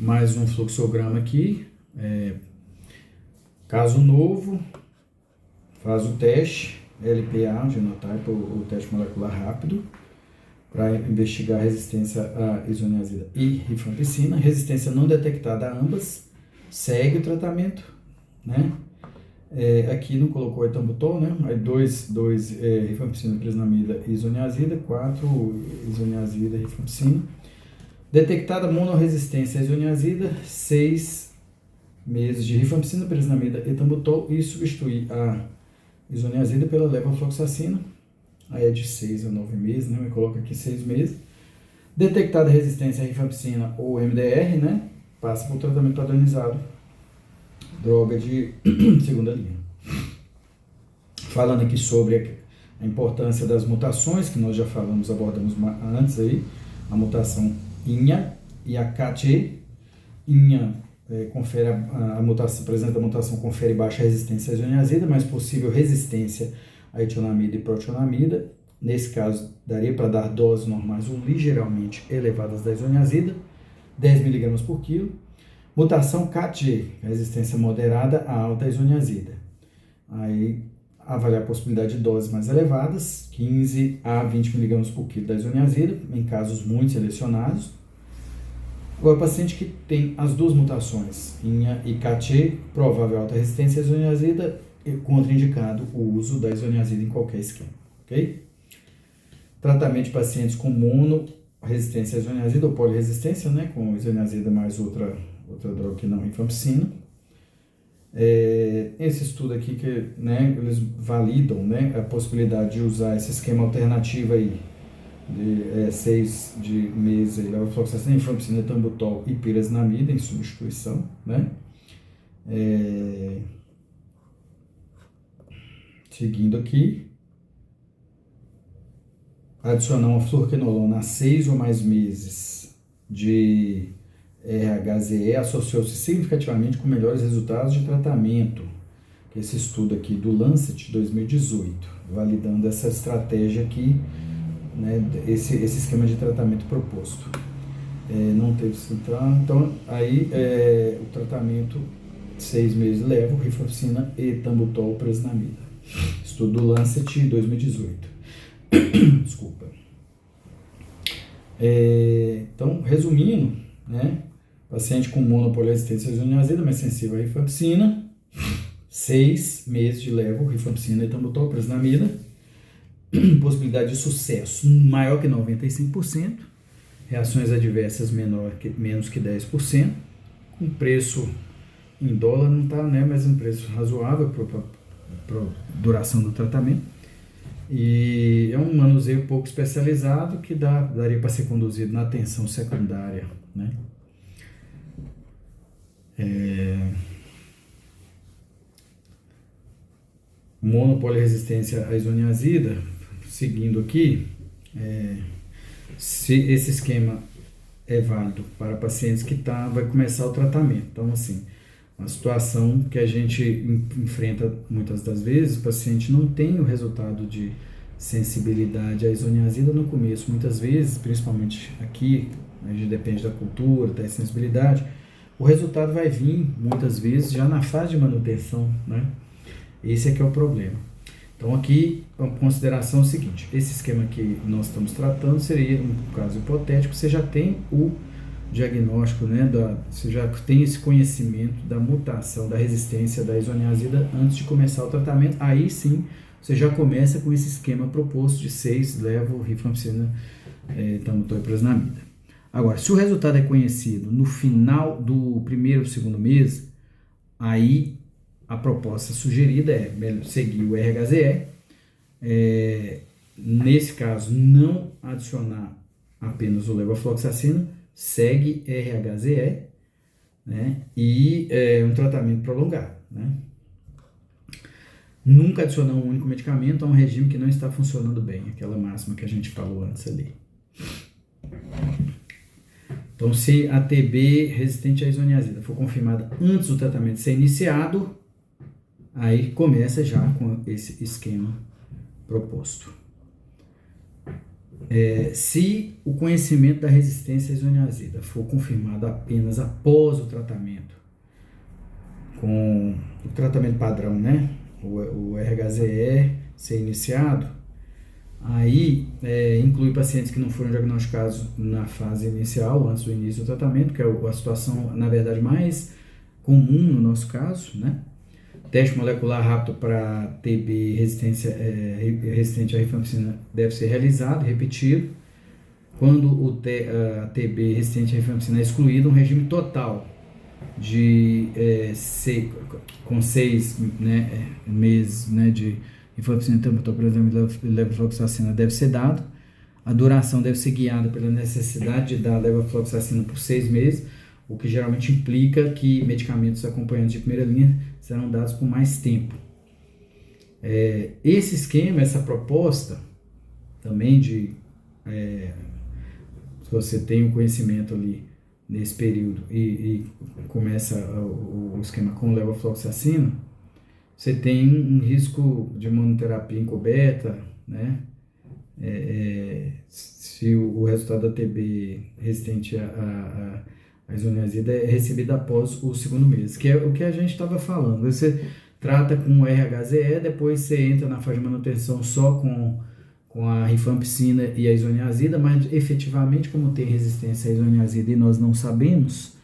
mais um fluxograma aqui, caso novo, faz o teste LPA, genotype, o teste molecular rápido, para investigar a resistência à isoniazida e rifampicina. Resistência não detectada a ambas, segue o tratamento, né? Aqui não colocou etambutol, né? Aí 2 rifampicina, presnamida e isoniazida, 4 isoniazida e rifampicina. Detectada monorresistência à isoniazida, 6 meses de rifampicina, presnamida e etambutol, e substituir a isoniazida pela levofloxacina. Aí é de 6 a 9 meses, né? Eu coloco aqui 6 meses. Detectada resistência à rifampicina ou MDR, né? Passa por tratamento padronizado, droga de segunda linha. Falando aqui sobre a importância das mutações, que nós já falamos, abordamos antes aí, a mutação INHA e a CAT. INHA confere a mutação, apresenta a mutação, confere baixa resistência à isoniazida, mas possível resistência a etionamida e protionamida. Nesse caso, daria para dar doses normais ou ligeiramente elevadas da isoniazida, 10 mg por quilo. Mutação CAT-G, resistência moderada a alta isoniazida. Aí, avaliar a possibilidade de doses mais elevadas, 15 a 20 mg por quilo da isoniazida, em casos muito selecionados. Agora, o paciente que tem as duas mutações, INHA e CAT-G, provável alta resistência à isoniazida, contraindicado o uso da isoniazida em qualquer esquema, ok? Tratamento de pacientes com monoresistência à isoniazida ou poliresistência, né, com isoniazida mais outra droga que não rifampicina. Esse estudo aqui que, né, eles validam, né, a possibilidade de usar esse esquema alternativo aí de 6 de meses, levofloxacina, rifampicina, etambutol e pirazinamida em substituição, né? Seguindo aqui, adicionar uma fluoroquinolona a 6 ou mais meses de RHZE associou-se significativamente com melhores resultados de tratamento. Esse estudo aqui do Lancet 2018, validando essa estratégia aqui, né, esse esquema de tratamento proposto. Não teve central, então aí o tratamento 6 meses levo rifampicina e etambutol presnamida. Estudo do Lancet 2018. Desculpa. Então, resumindo, né, paciente com monopoliresistência à isoniazida, mas sensível à rifampicina, 6 meses de levo, rifampicina e etambutol presnamida, possibilidade de sucesso maior que 95%, reações adversas menos que 10%, com preço em dólar não está, né, mas um preço razoável para duração do tratamento. E é um manuseio pouco especializado que daria para ser conduzido na atenção secundária, né? Monopoliresistência à isoniazida, seguindo aqui, se esse esquema é válido para pacientes que vai começar o tratamento. Então, assim, uma situação que a gente enfrenta muitas das vezes, o paciente não tem o resultado de sensibilidade à isoniazida no começo, muitas vezes, principalmente aqui, a gente depende da cultura, da sensibilidade, o resultado vai vir, muitas vezes, já na fase de manutenção, né? Esse é que é o problema. Então aqui, a consideração é o seguinte, esse esquema que nós estamos tratando seria, um caso hipotético, você já tem o diagnóstico, né, você já tem esse conhecimento da mutação, da resistência da isoniazida antes de começar o tratamento, aí sim, você já começa com esse esquema proposto de 6 levo, rifampicina, etambutol e presnamida. Agora, se o resultado é conhecido no final do primeiro ou segundo mês, aí a proposta sugerida é seguir o RHZE, nesse caso não adicionar apenas o levofloxacina, segue RHZE, né, e um tratamento prolongado, né. Nunca adicionar um único medicamento a um regime que não está funcionando bem, aquela máxima que a gente falou antes ali. Então, se a TB resistente à isoniazida for confirmada antes do tratamento ser iniciado, aí começa já com esse esquema proposto. Se o conhecimento da resistência à isoniazida for confirmado apenas após o tratamento, com o tratamento padrão, né? O RHZE ser iniciado, aí inclui pacientes que não foram diagnosticados na fase inicial, antes do início do tratamento, que é a situação, na verdade, mais comum no nosso caso, né? Teste molecular rápido para TB resistente à rifampicina deve ser realizado, repetido. Quando a TB resistente à rifampicina é excluído, um regime total com 6 meses de rifampicina, etambutol, por exemplo, e levofloxacina deve ser dado. A duração deve ser guiada pela necessidade de dar levofloxacina por 6 meses, o que geralmente implica que medicamentos acompanhantes de primeira linha serão dados por mais tempo. Esse esquema, essa proposta também se você tem um conhecimento ali nesse período e começa o esquema com levofloxacina, você tem um risco de monoterapia encoberta, né? Se o resultado da TB resistente à isoniazida é recebido após o segundo mês, que é o que a gente estava falando. Você trata com o RHZE, depois você entra na fase de manutenção só com a rifampicina e a isoniazida, mas efetivamente, como tem resistência à isoniazida e nós não sabemos,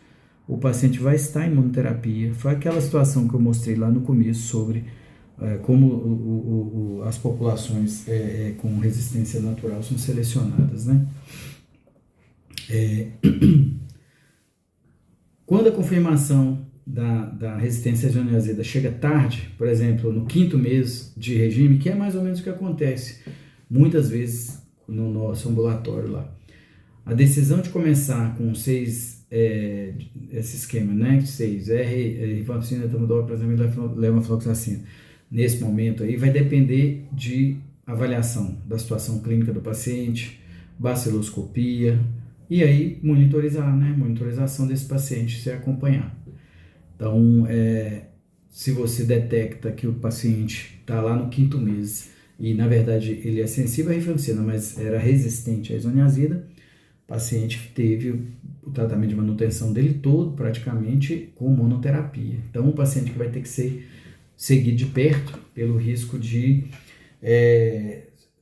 o paciente vai estar em monoterapia. Foi aquela situação que eu mostrei lá no começo sobre como as populações com resistência natural são selecionadas, né? Quando a confirmação da resistência à isoniazida chega tarde, por exemplo, no 5º mês de regime, que é mais ou menos o que acontece muitas vezes no nosso ambulatório lá, a decisão de começar com 6, esse esquema, né, 6, rifampicina, etambutol, por exemplo, levofloxacina, nesse momento aí vai depender de avaliação da situação clínica do paciente, baciloscopia, e aí monitorização desse paciente, se acompanhar. Então, se você detecta que o paciente está lá no 5º mês e, na verdade, ele é sensível à rifampicina, mas era resistente à isoniazida, o paciente teve o tratamento de manutenção dele todo, praticamente, com monoterapia. Então, um paciente que vai ter que ser seguido de perto pelo risco de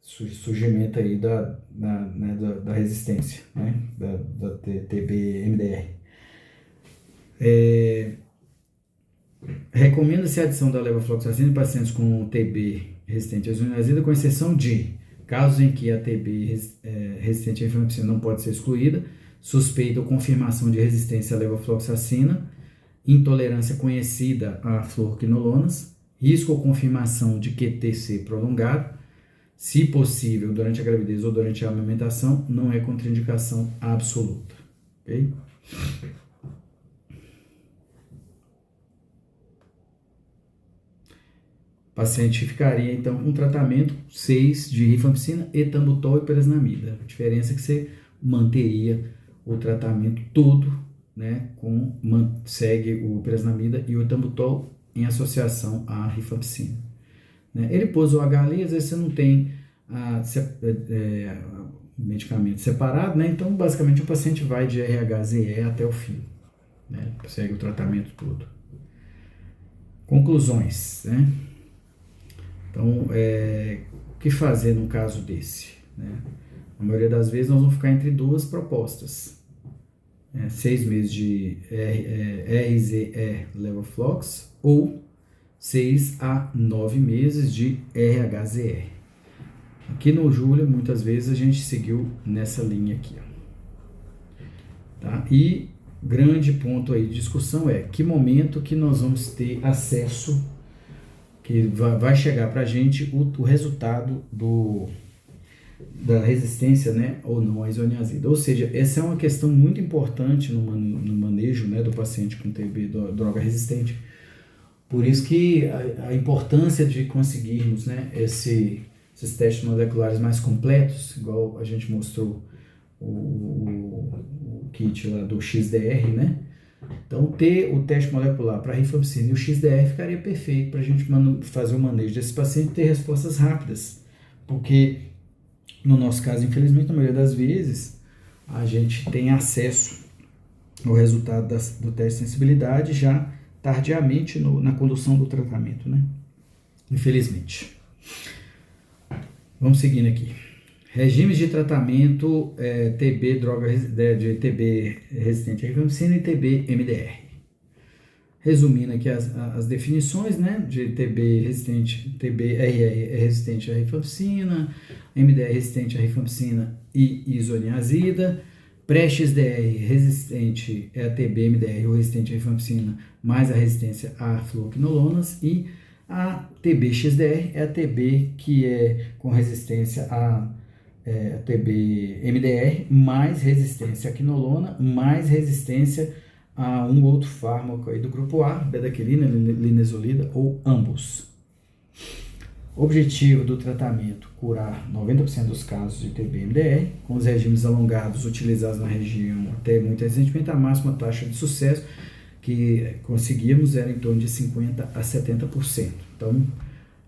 surgimento aí da resistência, né? da TB-MDR. Recomenda-se a adição da levofloxacina em pacientes com TB resistente à isoniazida, com exceção de casos em que a TB resistente à rifampicina não pode ser excluída, suspeita ou confirmação de resistência à levofloxacina, intolerância conhecida a fluoroquinolonas, risco ou confirmação de QTc prolongado, se possível durante a gravidez ou durante a amamentação, não é contraindicação absoluta. Ok? O paciente ficaria então com tratamento 6 de rifampicina, etambutol e presnamida. A diferença é que você manteria o tratamento todo, né, segue o presnamida e o etambutol em associação à rifampicina. Né? Ele pôs o H ali, às vezes você não tem medicamento separado, né? Então basicamente o paciente vai de RHZE até o fim, né? Segue o tratamento todo. Conclusões, né? Então, o que fazer num caso desse? Né? A maioria das vezes nós vamos ficar entre duas propostas. 6 meses de RZE Levoflox ou 6 a 9 meses de RHZE. Aqui no Júlia, muitas vezes a gente seguiu nessa linha aqui. Tá? E grande ponto aí de discussão é que momento que nós vamos ter acesso, que vai chegar para a gente o resultado da resistência, né, ou não à isoniazida. Ou seja, essa é uma questão muito importante no manejo, né, do paciente com TB, droga resistente. Por isso que a importância de conseguirmos, né, esses testes moleculares mais completos, igual a gente mostrou o kit lá do XDR, né? Então, ter o teste molecular para rifampicina e o XDR ficaria perfeito para a gente fazer o manejo desse paciente e ter respostas rápidas, porque No nosso caso, infelizmente, na maioria das vezes, a gente tem acesso ao resultado do teste de sensibilidade já tardiamente na condução do tratamento, né? Infelizmente. Vamos seguindo aqui. Regimes de tratamento TB, de TB resistente à rifampicina e TB MDR. Resumindo aqui as definições, né, de TB resistente, TB-RR é resistente à rifampicina, MDR resistente à rifampicina e isoniazida, pré-XDR resistente é a TB-MDR ou resistente à rifampicina mais a resistência a fluoquinolonas, e a TB-XDR é a TB que é com resistência a TB-MDR mais resistência à quinolona mais resistência a um outro fármaco aí do grupo A, bedaquilina, linezolida ou ambos. Objetivo do tratamento: curar 90% dos casos de TB-MDR, com os regimes alongados utilizados na região até muito recentemente. A máxima taxa de sucesso que conseguíamos era em torno de 50% a 70%. Então,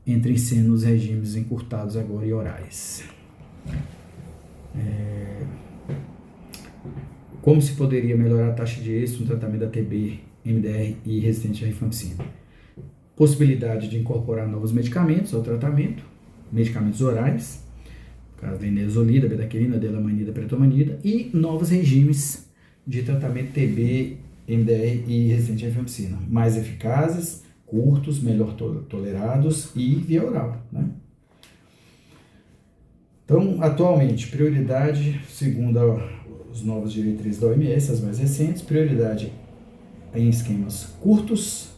entra em cena os regimes encurtados agora e orais. Como se poderia melhorar a taxa de êxito no tratamento da TB, MDR e resistente à rifampicina? Possibilidade de incorporar novos medicamentos ao tratamento, medicamentos orais, no caso da linezolida, bedaquilina, delamanida, pretomanida, e novos regimes de tratamento TB, MDR e resistente à rifampicina, mais eficazes, curtos, melhor tolerados e via oral, né? Então, atualmente, prioridade, segundo os novos diretrizes da OMS, as mais recentes, prioridade em esquemas curtos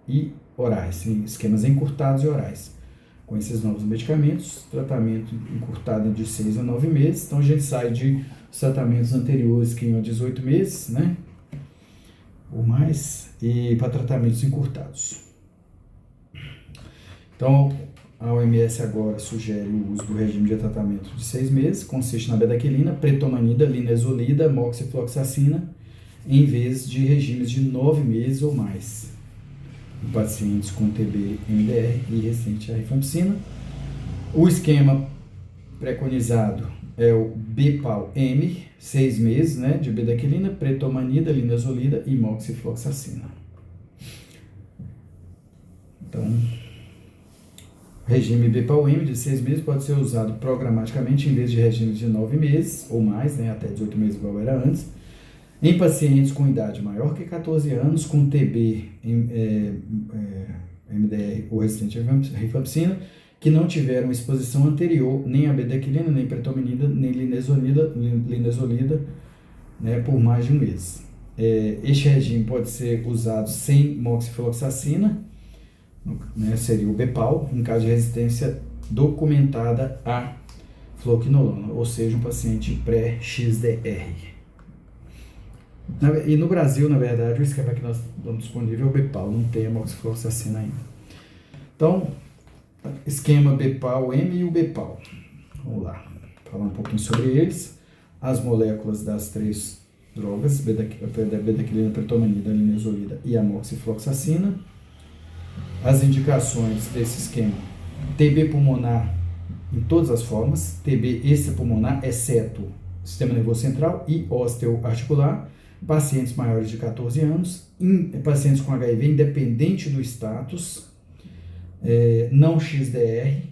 e orais, em esquemas encurtados e orais. Com esses novos medicamentos, tratamento encurtado de 6 a 9 meses, então a gente sai de tratamentos anteriores que iam a 18 meses, né, ou mais, e para tratamentos encurtados. Então, a OMS agora sugere o uso do regime de tratamento de 6 meses, consiste na bedaquilina, pretomanida, linezolida, moxifloxacina, em vez de regimes de 9 meses ou mais, em pacientes com TB, MDR e resistente à rifampicina. O esquema preconizado é o BPAL-M, 6 meses, né, de bedaquilina, pretomanida, linezolida e moxifloxacina. Então, regime BPAL-M de 6 meses pode ser usado programaticamente em vez de regime de 9 meses ou mais, né, até 18 meses igual era antes, em pacientes com idade maior que 14 anos, com TB, MDR ou resistente à rifampicina, que não tiveram exposição anterior nem a bedaquilina, nem pretomanida, nem linezolida, né, por mais de um mês. Este regime pode ser usado sem moxifloxacina, né, seria o BPAL, em caso de resistência documentada a fluoquinolona, ou seja, um paciente pré-XDR. E no Brasil, na verdade, o esquema que nós damos disponível é o BPAL, não tem a moxifloxacina ainda. Então, esquema BPAL-M e o BPAL. Vamos lá, falar um pouquinho sobre eles. As moléculas das 3 drogas, bedaquilina, pretomanida, linezolida e a moxifloxacina. As indicações desse esquema: TB pulmonar em todas as formas, TB extrapulmonar, exceto sistema nervoso central e osteoarticular, pacientes maiores de 14 anos, pacientes com HIV independente do status, não XDR,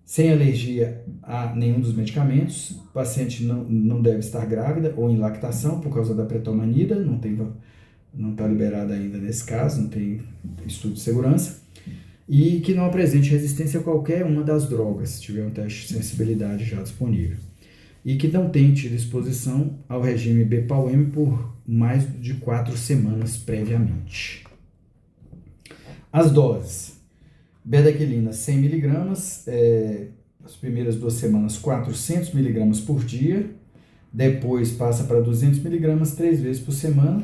sem alergia a nenhum dos medicamentos, paciente não deve estar grávida ou em lactação por causa da pretomanida, não está liberada ainda nesse caso, não tem estudo de segurança, e que não apresente resistência a qualquer uma das drogas, se tiver um teste de sensibilidade já disponível, e que não tenha tido exposição ao regime BPAL-M por mais de 4 semanas previamente. As doses: bedaquilina 100 mg, as primeiras 2 semanas 400 mg por dia, depois passa para 200 mg 3 vezes por semana.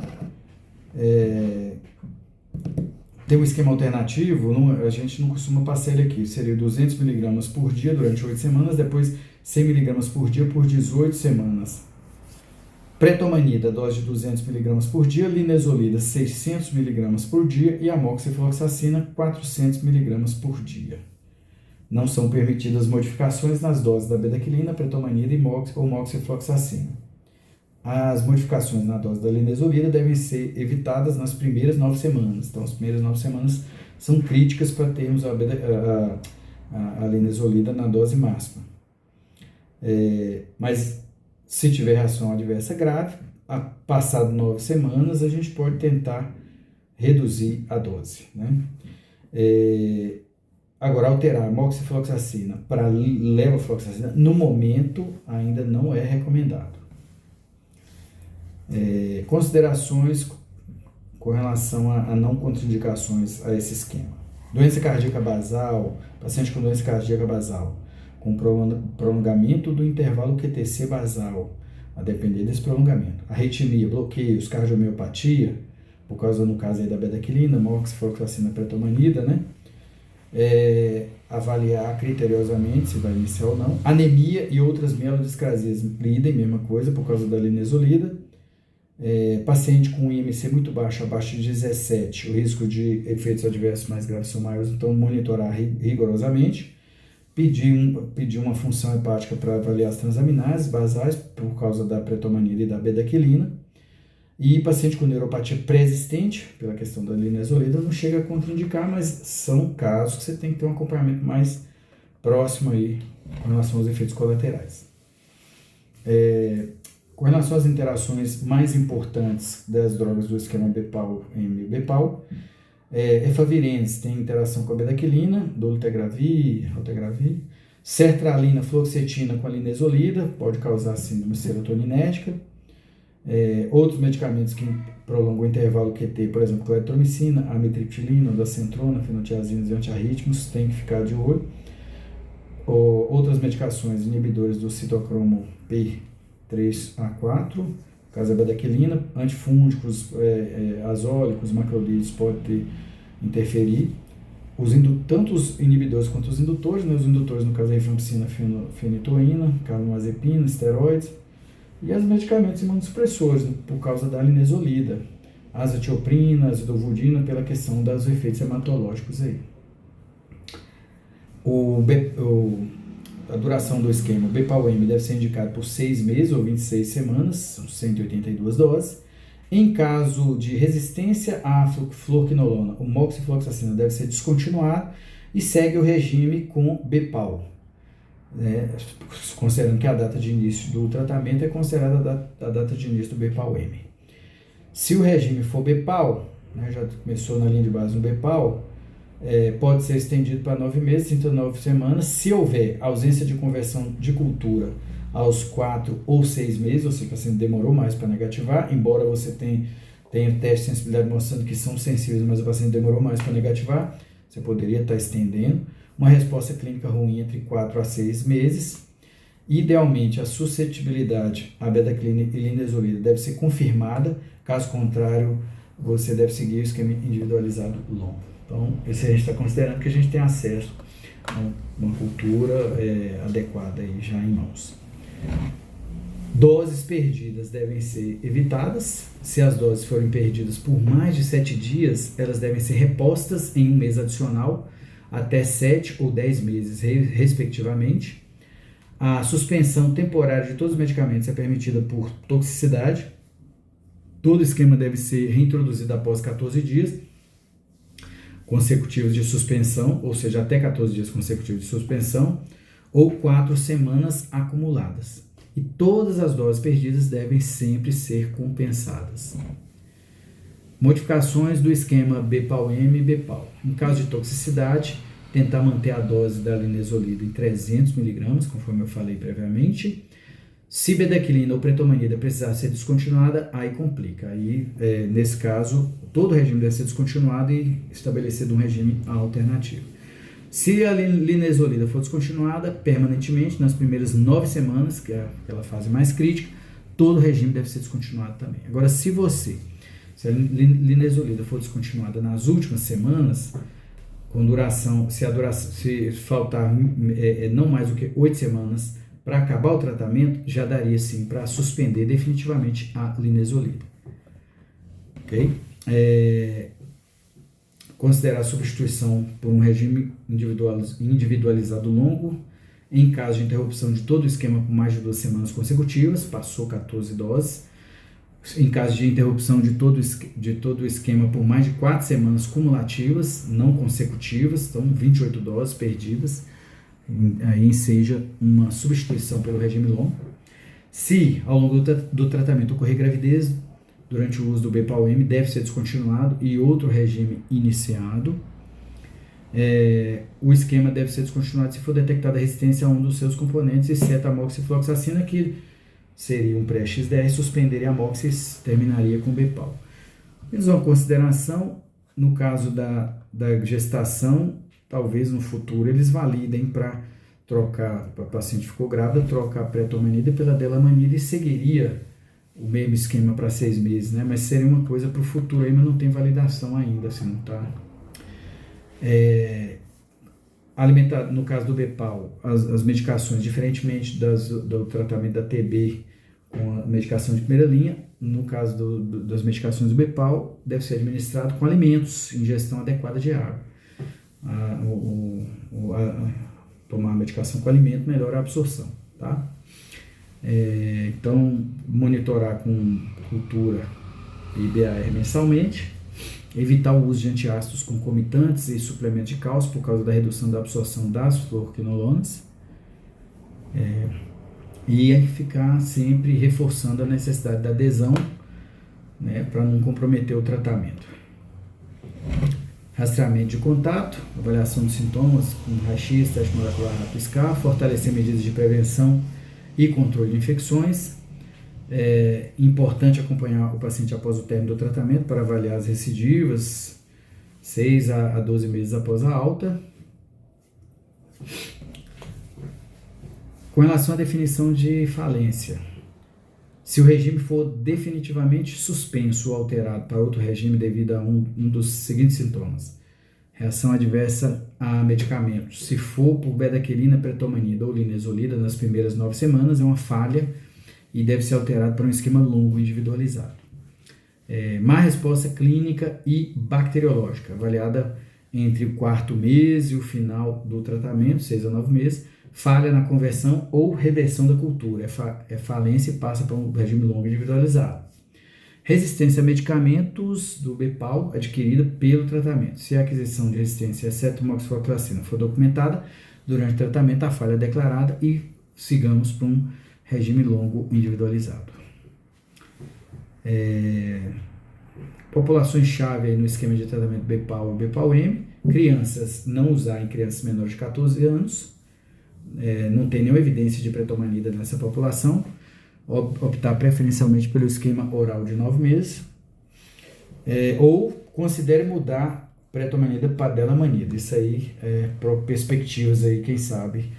Tem um esquema alternativo, a gente não costuma passar ele aqui, seria 200 mg por dia durante 8 semanas, depois 100 mg por dia por 18 semanas. Pretomanida, dose de 200 mg por dia, linezolida 600 mg por dia e a moxifloxacina 400 mg por dia. Não são permitidas modificações nas doses da bedaquilina, pretomanida ou moxifloxacina. As modificações na dose da linezolida devem ser evitadas nas primeiras 9 semanas. Então, as primeiras 9 semanas são críticas para termos a linezolida na dose máxima. Mas, se tiver reação adversa grave, passado 9 semanas, a gente pode tentar reduzir a dose, né? Agora, alterar a moxifloxacina para levofloxacina, no momento, ainda não é recomendado. Considerações com relação a não contraindicações a esse esquema. Doença cardíaca basal, paciente com doença cardíaca basal, com prolongamento do intervalo QTC basal, a depender desse prolongamento. Arritmia, bloqueios, cardiomiopatia, por causa, no caso aí da bedaquilina, moxifloxacina, pretomanida, né? Avaliar criteriosamente se vai iniciar ou não. Anemia e outras mielodiscrasias, idem, mesma coisa, por causa da linezolida. Paciente com IMC muito baixo, abaixo de 17, o risco de efeitos adversos mais graves são maiores, então monitorar rigorosamente. Pedir uma função hepática para avaliar as transaminases basais, por causa da pretomanida e da bedaquilina. E paciente com neuropatia pré-existente, pela questão da linezolida, não chega a contraindicar, mas são casos que você tem que ter um acompanhamento mais próximo aí com relação aos efeitos colaterais. Com relação às interações mais importantes das drogas do esquema BPAL-M e BPAL, efavirenz tem interação com a bedaquilina, dolutegravir, raltegravir, sertralina, fluoxetina com a linezolida, pode causar síndrome serotoninética. Outros medicamentos que prolongam o intervalo QT, por exemplo, claritromicina, amitriptilina, ondansetrona, fenotiazinas e antiarrítmicos, tem que ficar de olho. Outras medicações inibidores do citocromo P3A4, no caso da bedaquilina, antifúngicos, azólicos, macrolídeos podem interferir. Tanto os inibidores quanto os indutores, né? Os indutores, no caso da rifampicina, fenitoína, carbamazepina, esteroides. E os medicamentos imunossupressores, por causa da linezolida, azatioprina, azidovudina, pela questão dos efeitos hematológicos aí. A duração do esquema BPAL-M deve ser indicado por 6 meses ou 26 semanas, são 182 doses. Em caso de resistência à fluoroquinolona, o moxifloxacina deve ser descontinuado e segue o regime com BPAL. Considerando que a data de início do tratamento é considerada a data de início do BPAL-M. Se o regime for BPAL, né, já começou na linha de base no BPAL, pode ser estendido para 9 meses, 39 semanas, se houver ausência de conversão de cultura aos 4 ou 6 meses, ou seja, o paciente demorou mais para negativar, embora você tenha teste de sensibilidade mostrando que são sensíveis, mas o paciente demorou mais para negativar, você poderia estar estendendo. Uma resposta clínica ruim entre 4 a 6 meses. Idealmente, a suscetibilidade à bedaquilina e linezolida deve ser confirmada, caso contrário, você deve seguir o esquema individualizado longo. Então, esse a gente está considerando que a gente tem acesso a uma cultura adequada aí já em mãos. Doses perdidas devem ser evitadas. Se as doses forem perdidas por mais de 7 dias, elas devem ser repostas em um mês adicional, até 7 ou 10 meses, respectivamente. A suspensão temporária de todos os medicamentos é permitida por toxicidade. Todo esquema deve ser reintroduzido após 14 dias consecutivos de suspensão, ou seja, até 14 dias consecutivos de suspensão, ou 4 semanas acumuladas. E todas as doses perdidas devem sempre ser compensadas. Modificações do esquema BPAL-M e BPAL. Em caso de toxicidade, tentar manter a dose da linezolida em 300 mg, conforme eu falei previamente. Se bedaquilina ou pretomanida precisar ser descontinuada, aí complica. Aí, nesse caso, todo o regime deve ser descontinuado e estabelecido um regime alternativo. Se a linezolida for descontinuada permanentemente, nas primeiras 9 semanas, que é aquela fase mais crítica, todo o regime deve ser descontinuado também. Agora, se a linezolida for descontinuada nas últimas semanas, se faltar não mais do que 8 semanas para acabar o tratamento, já daria sim para suspender definitivamente a linezolida. Ok? considerar a substituição por um regime individualizado longo, em caso de interrupção de todo o esquema por mais de 2 semanas consecutivas, passou 14 doses. Em caso de interrupção de todo o esquema por mais de 4 semanas cumulativas, não consecutivas, então 28 doses perdidas, aí enseja uma substituição pelo regime longo. Se ao longo do tratamento ocorrer gravidez, durante o uso do BPAL-M deve ser descontinuado e outro regime iniciado. O esquema deve ser descontinuado se for detectada resistência a um dos seus componentes, exceto a amoxicilfloxacina, que seria um pré-XDR, suspenderia a amox e terminaria com o BPAL. Eles uma consideração, no caso da gestação, talvez no futuro eles validem para trocar, para a paciente ficou grávida, trocar a pretomanida pela delamanida e seguiria o mesmo esquema para 6 meses, né? Mas seria uma coisa para o futuro aí, mas não tem validação ainda, assim, não tá? No caso do BPAL, as medicações, diferentemente do tratamento da TB com a medicação de primeira linha, no caso das medicações do BPAL, deve ser administrado com alimentos, ingestão adequada de água. Tomar a medicação com alimento melhora a absorção, tá? Então, monitorar com cultura e BAR mensalmente, evitar o uso de antiácidos concomitantes e suplementos de cálcio por causa da redução da absorção das fluoroquinolonas, e ficar sempre reforçando a necessidade da adesão, né, para não comprometer o tratamento. Rastreamento de contato, avaliação dos sintomas com raio-x, teste molecular rápido SCAR, fortalecer medidas de prevenção e controle de infecções. É importante acompanhar o paciente após o término do tratamento para avaliar as recidivas, 6 a 12 meses após a alta. Com relação à definição de falência, se o regime for definitivamente suspenso ou alterado para outro regime devido a um dos seguintes sintomas: reação adversa a medicamentos. Se for por bedaquilina, pretomanida ou linezolida nas primeiras 9 semanas, é uma falha e deve ser alterado para um esquema longo individualizado. Má resposta clínica e bacteriológica, avaliada entre o 4º mês e o final do tratamento, 6 a 9 meses, falha na conversão ou reversão da cultura, falência e passa para um regime longo individualizado. Resistência a medicamentos do BPAL adquirida pelo tratamento. Se a aquisição de resistência, exceto moxifloxacina, for documentada durante o tratamento, a falha é declarada e sigamos para um regime longo individualizado. Populações-chave no esquema de tratamento BPAL e BPAL-M: crianças, não usar em crianças menores de 14 anos, não tem nenhuma evidência de pretomanida nessa população, optar preferencialmente pelo esquema oral de 9 meses, ou considere mudar pretomanida para delamanida. Isso aí perspectivas aí, quem sabe,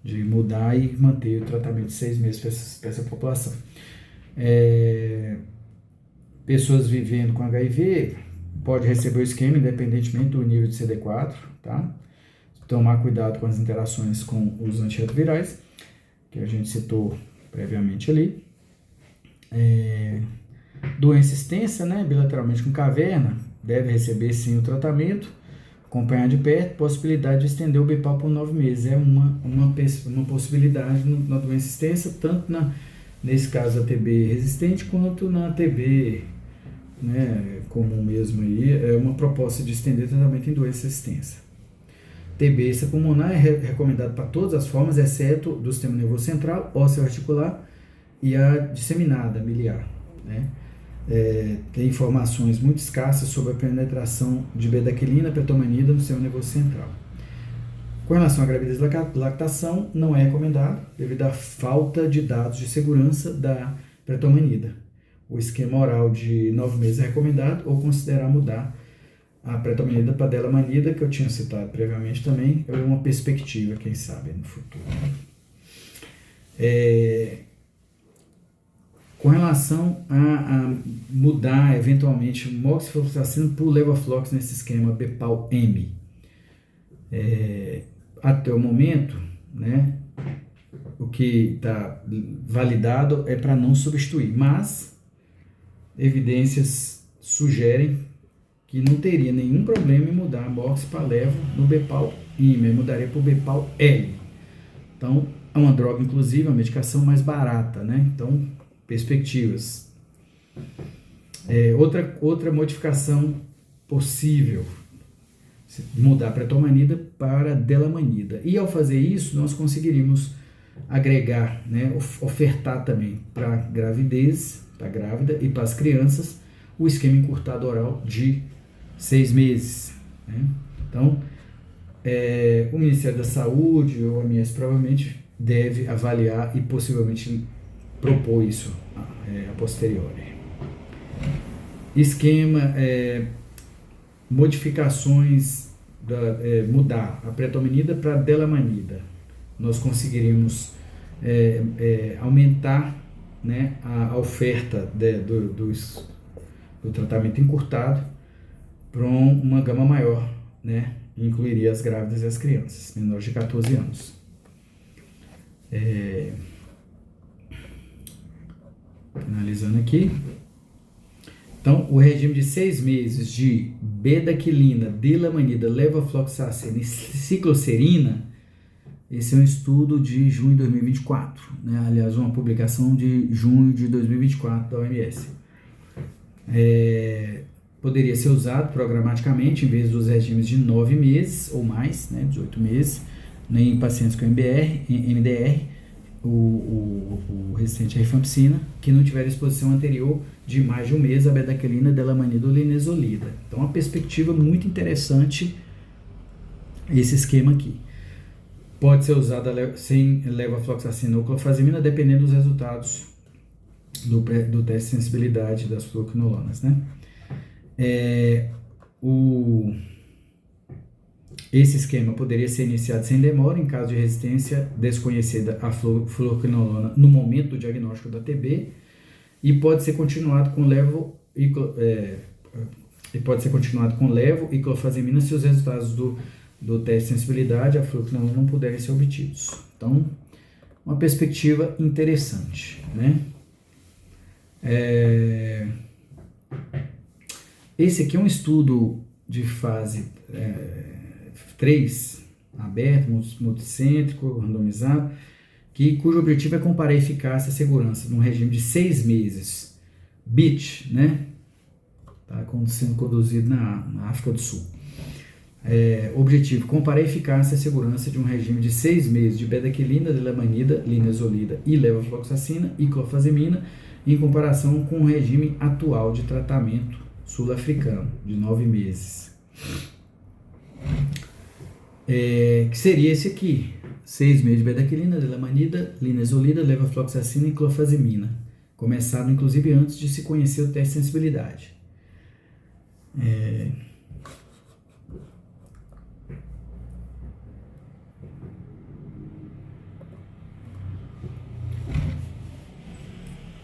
de mudar e manter o tratamento de 6 meses para essa população. Pessoas vivendo com HIV pode receber o esquema independentemente do nível de CD4, tá? Tomar cuidado com as interações com os antirretrovirais, que a gente citou previamente ali. Doença extensa, né, bilateralmente com caverna, deve receber sim o tratamento, acompanhar de perto. Possibilidade de estender o BPAL por 9 meses, uma possibilidade na doença extensa, tanto nesse caso a TB resistente, quanto na TB, né, comum mesmo aí, uma proposta de estender tratamento em doença extensa. TB extrapulmonar é recomendado para todas as formas, exceto do sistema nervoso central, ósseo-articular e a disseminada miliar, né? Tem informações muito escassas sobre a penetração de bedaquilina, pretomanida no sistema nervoso central. Com relação à gravidez e lactação, não é recomendado devido à falta de dados de segurança da pretomanida. O esquema oral de 9 meses é recomendado, ou considerar mudar a pretomanida para delamanida, que eu tinha citado previamente também, é uma perspectiva, quem sabe, no futuro. Com relação a mudar, eventualmente, moxifloxacina por levoflox nesse esquema BPAL-M. Até o momento, né, o que está validado é para não substituir, mas evidências sugerem que não teria nenhum problema em mudar a Mox para Levo no Bepal-IM, mudaria para o Bepal-L. Então, é uma droga, inclusive, uma medicação mais barata, né? Então, perspectivas. Outra modificação possível, mudar a pretomanida para delamanida. E ao fazer isso, nós conseguiríamos agregar, né, ofertar também para gravidez, para grávida e para as crianças, o esquema encurtado oral de 6 meses. Né? Então, o Ministério da Saúde ou a OMS provavelmente deve avaliar e possivelmente propor isso a posteriori. Esquema, modificações, mudar a pretomanida para delamanida. Nós conseguiríamos aumentar, né, a oferta do tratamento encurtado para uma gama maior, né, incluiria as grávidas e as crianças menores de 14 anos. Finalizando aqui. Então, o regime de 6 meses de bedaquilina, delamanida, levofloxacina e cicloserina, esse é um estudo de junho de 2024, né? Aliás, uma publicação de junho de 2024 da OMS. Poderia ser usado programaticamente em vez dos regimes de 9 meses ou mais, né? 18 meses, né? Em pacientes com MDR, o resistente à rifampicina, que não tiver exposição anterior de mais de um mês a bedaquilina, delamanida ou linezolida. Então, uma perspectiva muito interessante esse esquema aqui. Pode ser usada sem levofloxacina ou clofazimina, dependendo dos resultados do teste de sensibilidade das fluoroquinolonas, né? Esse esquema poderia ser iniciado sem demora em caso de resistência desconhecida à fluoroquinolona no momento do diagnóstico da TB e pode ser continuado com levo e clofazimina se os resultados do teste de sensibilidade à fluoroquinolona não puderem ser obtidos. Então, uma perspectiva interessante, né? Esse aqui é um estudo de fase 3, aberto, multicêntrico, randomizado, cujo objetivo é comparar a eficácia e a segurança num regime de 6 meses, BIT, né? Está sendo conduzido na África do Sul. Objetivo, comparar a eficácia e a segurança de um regime de 6 meses de bedaquilina, delamanida, linezolida e levofloxacina e clofazimina em comparação com o regime atual de tratamento sul-africano, de 9 meses. Que seria esse aqui, 6 meses de bedaquilina, delamanida, linezolida, levofloxacina e clofazimina, começado inclusive antes de se conhecer o teste de sensibilidade.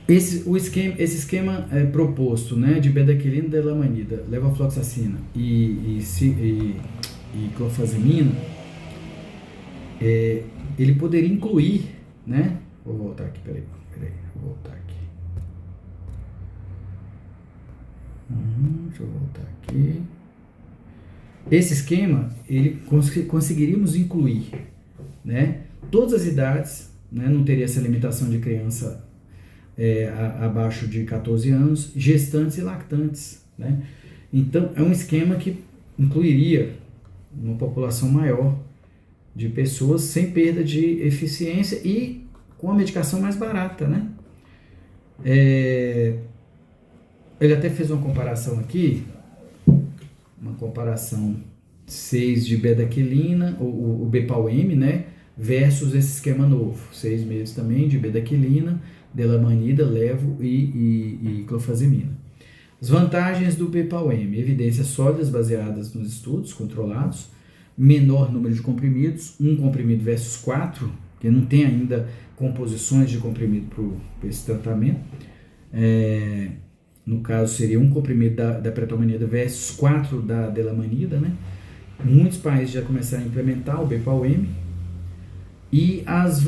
Esse esquema proposto, né, de bedaquilina, delamanida, levofloxacina e clofazimina, ele poderia incluir, né? Vou voltar aqui, peraí, vou voltar aqui. Deixa eu voltar aqui. Esse esquema, conseguiríamos incluir, né, todas as idades, né? Não teria essa limitação de criança abaixo de 14 anos, gestantes e lactantes, né? Então, é um esquema que incluiria uma população maior de pessoas sem perda de eficiência e com a medicação mais barata, né? Ele até fez uma comparação aqui, uma comparação 6 de bedaquilina, o Bepal-M, né? Versus esse esquema novo, 6 meses também de bedaquilina, delamanida, levo e clofazimina. As vantagens do Bepal-M: evidências sólidas baseadas nos estudos controlados, menor número de comprimidos, 1 comprimido versus 4, que não tem ainda composições de comprimido para esse tratamento. No caso, seria 1 comprimido da pretomanida versus 4 da delamanida, né? Muitos países já começaram a implementar o Bepal-M. E as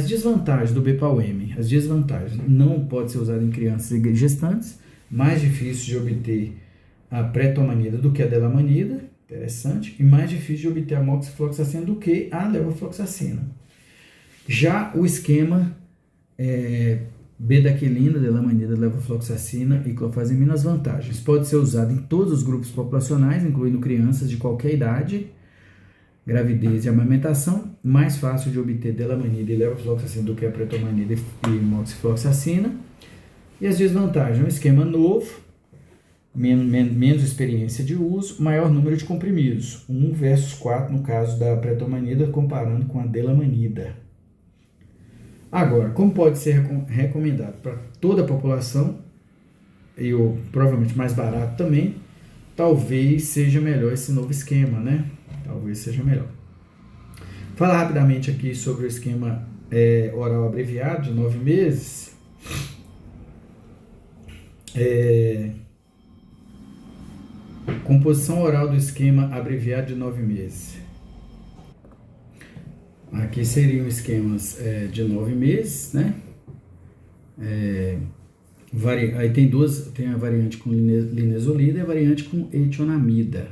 desvantagens do Bepal-M. As desvantagens: não pode ser usado em crianças e gestantes, mais difícil de obter a pretomanida do que a delamanida, interessante, e mais difícil de obter a moxifloxacina do que a levofloxacina. Já o esquema bedaquilina, delamanida, levofloxacina e clofazimina, as vantagens. Pode ser usado em todos os grupos populacionais, incluindo crianças de qualquer idade, gravidez e amamentação. Mais fácil de obter delamanida e levofloxacina do que a pretomanida e moxifloxacina. E as desvantagens, um esquema novo, menos experiência de uso, maior número de comprimidos, 1 versus 4 no caso da pretomanida, comparando com a delamanida. Agora, como pode ser recomendado para toda a população, e provavelmente mais barato também, talvez seja melhor esse novo esquema, né? Talvez seja melhor. Falar rapidamente aqui sobre o esquema oral abreviado de 9 meses. Composição oral do esquema abreviado de 9 meses. Aqui seriam esquemas de 9 meses, né? Aí tem a variante com linezolida e a variante com etionamida.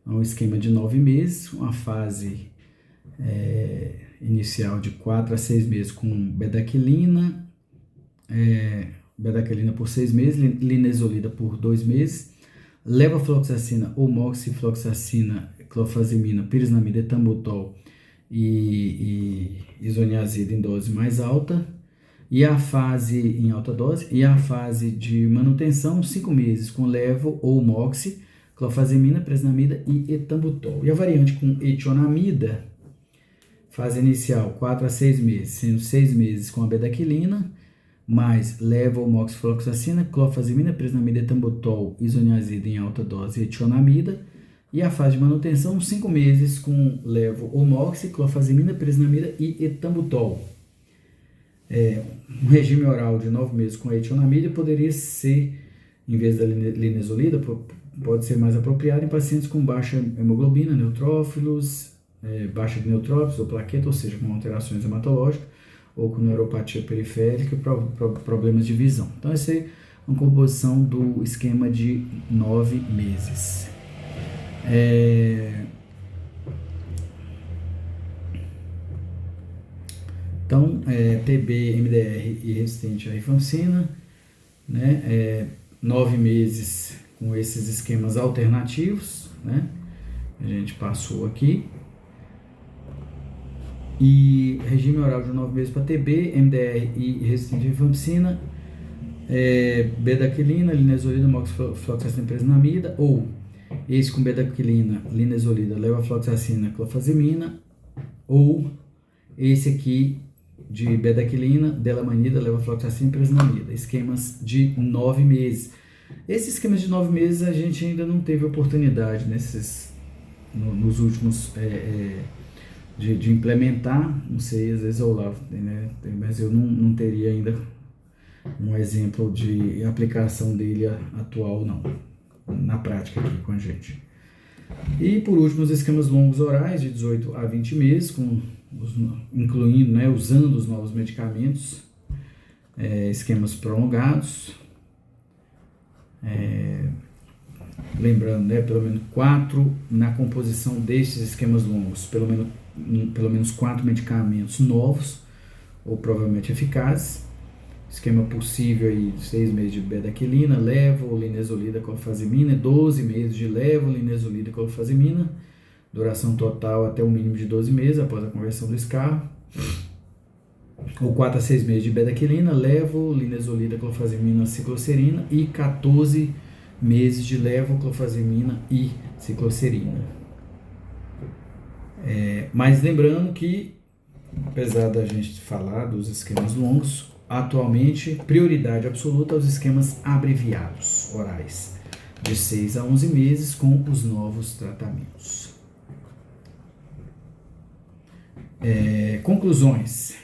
É um esquema de 9 meses, uma fase inicial de 4 a 6 meses com bedaquilina, bedaquilina por 6 meses, linezolida por 2 meses, levofloxacina ou moxifloxacina, clofazimina, pirisnamida, etambutol e isoniazida em dose mais alta, e a fase em alta dose, e a fase de manutenção 5 meses com levo ou moxi, clofazimina, pirisnamida e etambutol. E a variante com etionamida, fase inicial 4 a 6 meses, sendo 6 meses com a bedaquilina, mais levo ou moxifloxacina, clofazimina, pirisnamida, etambutol, isoniazida em alta dose e etionamida. E a fase de manutenção, 5 meses com levo ou moxi, clofazimina, pirisnamida e etambutol. Um regime oral de 9 meses com a etionamida poderia ser, em vez da linezolida, pode ser mais apropriado em pacientes com baixa hemoglobina, neutrófilos, baixa de neutrófilos ou plaqueta, ou seja, com alterações hematológicas, ou com neuropatia periférica e problemas de visão. Então, essa é uma composição do esquema de 9 meses. Então, TB, MDR e resistente à rifampicina, né? 9 meses com esses esquemas alternativos, né? A gente passou aqui. E regime oral de 9 meses para TB, MDR e resistente à rifampicina, bedaquilina, linezolida, moxifloxacina, pirisnamida, ou esse com bedaquilina, linezolida, levofloxacina, clofazimina, ou esse aqui de bedaquilina, delamanida, levofloxacina e pirisnamida, esquemas de 9 meses. Esses esquemas de 9 meses a gente ainda não teve oportunidade nos últimos de implementar, não sei, às vezes o Olavo tem, né? Mas eu não teria ainda um exemplo de aplicação dele atual, não, na prática aqui com a gente. E por último, os esquemas longos orais de 18 a 20 meses, incluindo, né, usando os novos medicamentos, esquemas prolongados, lembrando, né, pelo menos 4 na composição destes esquemas longos, pelo menos 4 medicamentos novos ou provavelmente eficazes. Esquema possível aí, 6 meses de bedaquilina, levo, linezolida, clofazimina, 12 meses de levo, linezolida, clofazimina, duração total até um mínimo de 12 meses após a conversão do escarro, ou 4 a 6 meses de bedaquilina, levo, linezolida, clofazimina, cicloserina, e 14 meses de levo, clofazimina e cicloserina. Mas lembrando que, apesar da gente falar dos esquemas longos, atualmente, prioridade absoluta aos esquemas abreviados orais, de 6 a 11 meses com os novos tratamentos. Conclusões.